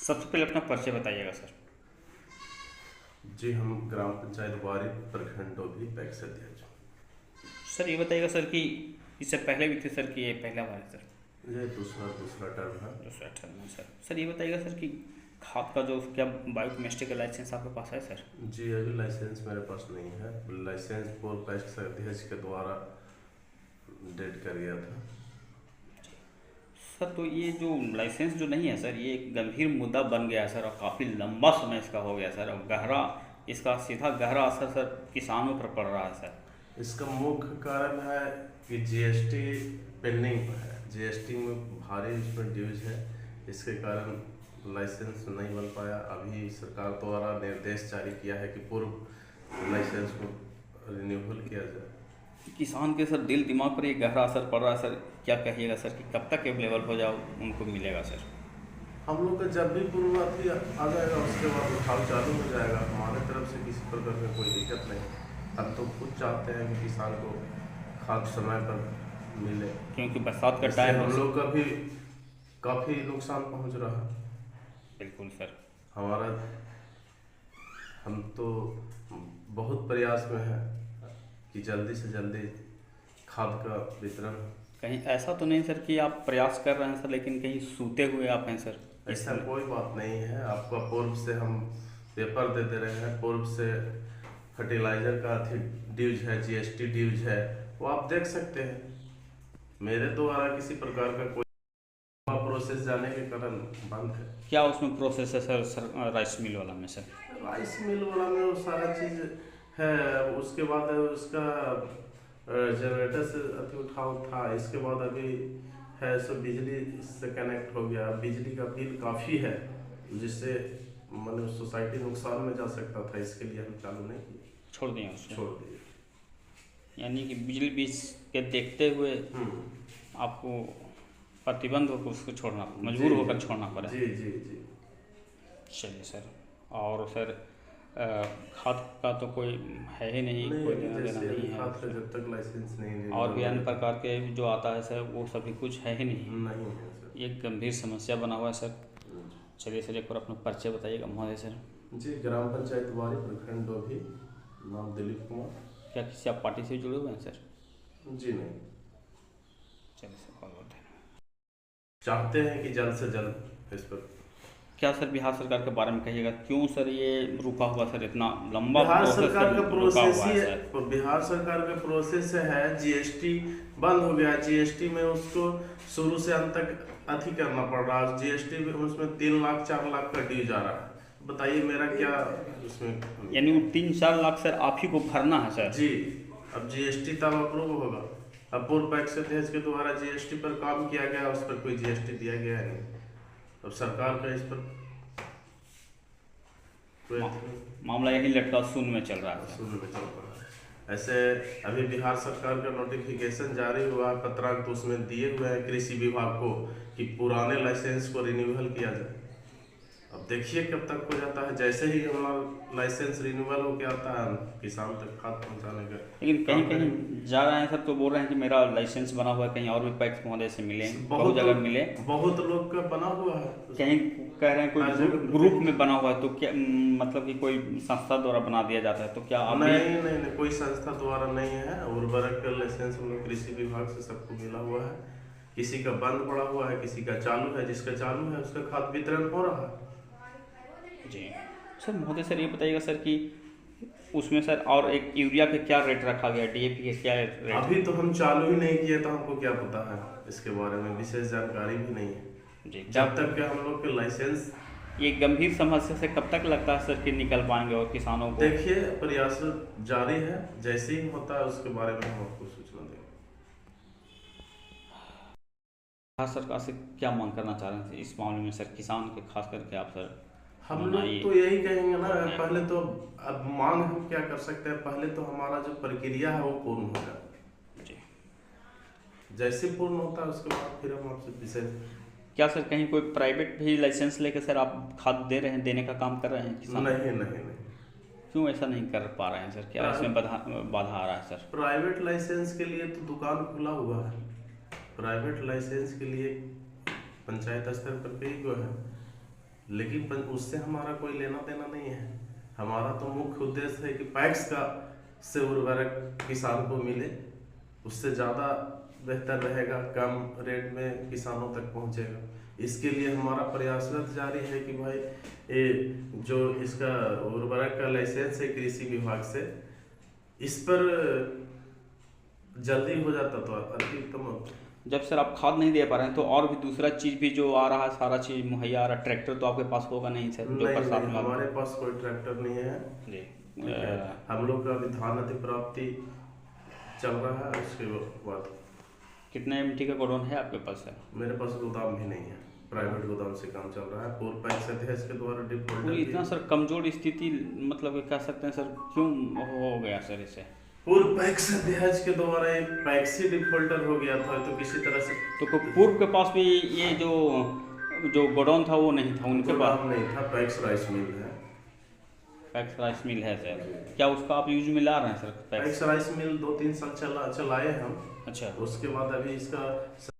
सबसे पहले अपना परिचय बताइएगा सर। जी, हम ग्राम पंचायत वारी प्रखंड डोभी पैक्स से अध्यक्ष। सर ये बताइएगा सर कि इससे पहले भी थे सर कि ये पहला बार है सर? ये दूसरा टर्म है। दूसरा टर्म है सर। सर ये बताइएगा सर कि खाद का जो क्या बायोकेमिस्ट्री का लाइसेंस आपके पास है सर? जी, अभी लाइसेंस मेरे पास नहीं है। लाइसेंस पूर्व पैक्स अध्यक्ष के द्वारा डेट कर गया था। सर तो ये जो लाइसेंस जो नहीं है सर, ये एक गंभीर मुद्दा बन गया है सर, और काफ़ी लंबा समय इसका हो गया सर, और गहरा इसका सीधा गहरा असर सर किसानों पर पड़ रहा है सर। इसका मुख्य कारण है कि जीएसटी पेंडिंग है। जीएसटी में भारी इसमें ड्यूज है, इसके कारण लाइसेंस नहीं बन पाया। अभी सरकार द्वारा निर्देश जारी किया है कि पूर्व लाइसेंस को रिन्यूअल किया जाए। किसान के सर दिल दिमाग पर ये गहरा असर पड़ रहा है सर। क्या कहिएगा सर कि कब तक अवेलेबल हो जाओ उनको मिलेगा सर? हम लोग का जब भी पूर्वार्थी आ जाएगा उसके बाद उठाव चालू हो जाएगा। हमारे तरफ से किसी प्रकार में कोई दिक्कत नहीं। हम तो खुद चाहते हैं कि किसान को खाद समय पर मिले, क्योंकि बरसात का इससे टाइम हम है। लोग का भी काफ़ी नुकसान पहुंच रहा है। बिल्कुल सर। हमारा हम तो बहुत प्रयास में है कि जल्दी से जल्दी खाद का वितरण। कहीं ऐसा तो नहीं सर कि आप प्रयास कर रहे हैं सर लेकिन कहीं सूते हुए आप हैं सर इस ऐसा समय? कोई बात नहीं है। आपका पूर्व से हम पेपर दे दे रहे हैं। पूर्व से फर्टिलाइजर का ड्यूज है, जीएसटी ड्यूज है, वो आप देख सकते हैं। मेरे द्वारा किसी प्रकार का कोई प्रोसेस जाने के कारण बंद है। क्या उसमें प्रोसेस है सर राइस मिल वाला में सर? राइस मिल वाला में वो सारा चीज है। उसके बाद उसका जनरेटर से अति उठाव था। इसके बाद अभी है सो बिजली से कनेक्ट हो गया। बिजली का बिल काफ़ी है, जिससे मतलब सोसाइटी नुकसान में जा सकता था। इसके लिए हम चालू नहीं किए, छोड़ दिए उसको? छोड़ दिए। यानी कि बिजली बिल के देखते हुए हम्म। आपको प्रतिबंध होकर उसको छोड़ना, जी मजबूर होकर छोड़ना पड़ा? जी जी जी। चलिए सर। और सर खाद का तो कोई है ही नहीं, कोई नहीं, लेना देना जैसे अभी नहीं है खाद का उससे। जब तक लाइसेंस नहीं और भी अन्य रिन्यूअल प्रकार के जो आता है सर वो सभी कुछ है ही नहीं। नहीं है सर। ये एक गंभीर समस्या बना हुआ है सर। चलिए सर एक बार अपना परिचय बताइएगा महोदय सर। जी, ग्राम पंचायत वारी प्रखंड डोभी, नाम दिलीप कुमार। क्या किसी आप पार्टी से जुड़े हुए हैं सर? जी नहीं। चलिए सर, बहुत बहुत धन्यवाद। चाहते हैं कि जल्द से जल्द इस पर। क्या सर बिहार सरकार के बारे में कहिएगा, क्यों सर ये रुका हुआ सर, इतना लंबा बिहार प्रोसेस सरकार का रुका प्रोसेस हुआ ही है सर? बिहार सरकार का प्रोसेस है। जीएसटी बंद हो गया। जीएसटी में उसको शुरू से अंत तक अति करना पड़ रहा है। जीएसटी में उसमें 3 लाख 4 लाख का ड्यू जा रहा है। बताइए मेरा क्या उसमें। यानी वो 3-4 लाख सर आप ही को भरना है सर? जी, अब जीएसटी तब अप्रूव होगा। अब पूर्व पैक्स अध्यक्ष के द्वारा जीएसटी पर काम किया गया, उस पर कोई जीएसटी दिया गया है नहीं। अब सरकार का इस पर कोई मामला यही लटका शून्य में चल रहा है सर। शुरू में चल पड़ा है। ऐसे अभी बिहार सरकार का नोटिफिकेशन जारी हुआ है, पत्रांक तो उसमें दिए हुए हैं कृषि विभाग को कि पुराने लाइसेंस को रिन्यूअल किया जाए। अब देखिए कब तक हो जाता है। जैसे ही हमारा लाइसेंस रिन्यूअल हो के आता है, किसान तक खाद पहुंचाने का लेकिन कहीं काम कहीं करेंगे। जा रहे हैं सर तो बोल रहे हैं कि मेरा लाइसेंस बना हुआ है, कहीं और भी पैक्स महोदय से मिले, बहुत जगह मिले। बहुत लोग का बना हुआ है। कहीं कह रहे हैं कोई हर जगह ग्रुप में बना हुआ है, तो क्या मतलब कि कोई संस्था द्वारा बना दिया जाता है, तो क्या आप भी? नहीं नहीं नहीं, कोई संस्था द्वारा नहीं है। उर्वरक का लाइसेंस हम लोग कृषि विभाग से सबको मिला हुआ है। किसी का बंद पड़ा हुआ है, किसी का चालू है। जिसका चालू है उसका खाद वितरण हो रहा है। जी सर। महोदय सर ये बताइएगा सर कि उसमें सर और एक यूरिया के क्या रेट रखा गया, डीएपी के क्या रेट है? अभी तो हम चालू ही नहीं किए, तो हमको क्या पता है इसके बारे में। विशेष जानकारी भी नहीं है। जी। जब तक के हम लोग के लाइसेंस। ये गंभीर समस्या से कब तक लगता है सर कि निकल पाएंगे और किसानों को? देखिए, प्रयास जारी है। जैसे ही होता है उसके बारे में हम आपको सूचना देंगे। खास सरकार से क्या मांग करना चाह रहे थे इस मामले में सर, किसान के खास करके आप सर हम लोग मनाइए। तो यही कहेंगे ना, पहले तो अब मांग हम क्या कर सकते हैं। पहले तो हमारा जो प्रक्रिया है वो पूर्ण हो जाए। जी। जैसे पूर्ण होता है उसके बाद फिर हम आपसे विषय। क्या सर कहीं कोई प्राइवेट भी लाइसेंस लेके सर आप खाद दे रहे हैं, देने का काम कर रहे हैं किसान? नहीं नहीं नहीं। क्यों ऐसा नहीं कर पा रहे हैं सर? क्या इसमें बाधा आ रहा है सर? प्राइवेट लाइसेंस के लिए तो दुकान खुला हुआ है। प्राइवेट लाइसेंस के लिए पंचायत स्तर पर कई गो है, लेकिन उससे हमारा कोई लेना देना नहीं है। हमारा तो मुख्य उद्देश्य है कि पैक्स का से उर्वरक किसान को मिले, उससे ज़्यादा बेहतर रहेगा, कम रेट में किसानों तक पहुंचेगा। इसके लिए हमारा प्रयासरत जारी है कि भाई ये जो इसका उर्वरक का लाइसेंस है कृषि विभाग से, इस पर जल्दी हो जाता तो अति उत्तम होता। जब सर आप खाद नहीं दे पा रहे हैं तो और भी दूसरा चीज़ भी जो आ रहा है, सारा चीज़ मुहैया आ रहा है, ट्रैक्टर तो आपके पास होगा नहीं सर जो बरसात में? हमारे पास कोई ट्रैक्टर नहीं है जी। हम लोग का अभी धान अधिप्राप्ति चल रहा है। उसके बाद कितने एमटी का गोडाउन है आपके पास सर? मेरे पास गोदाम भी नहीं है, प्राइवेट गोदाम से काम चल रहा है। पूर्व पैक्स अध्यक्ष के द्वारा डिफॉल्टर इतना सर कमजोर स्थिति, मतलब कह सकते हैं सर, क्यों हो गया सर इससे? पूर्व पैक्स अध्यक्ष के द्वारा एक पैक्स ही डिफॉल्टर हो गया था, तो किसी तरह से तो पूर्व के पास भी ये जो गोडाउन था वो नहीं था उनके पास? नहीं था, पैक्स राइस मिल है। पैक्स राइस मिल है सर, क्या उसका आप यूज में ला रहे हैं सर? पैक्स राइस मिल 2-3 साल चलाए हम। अच्छा। उसके बाद अभी इसका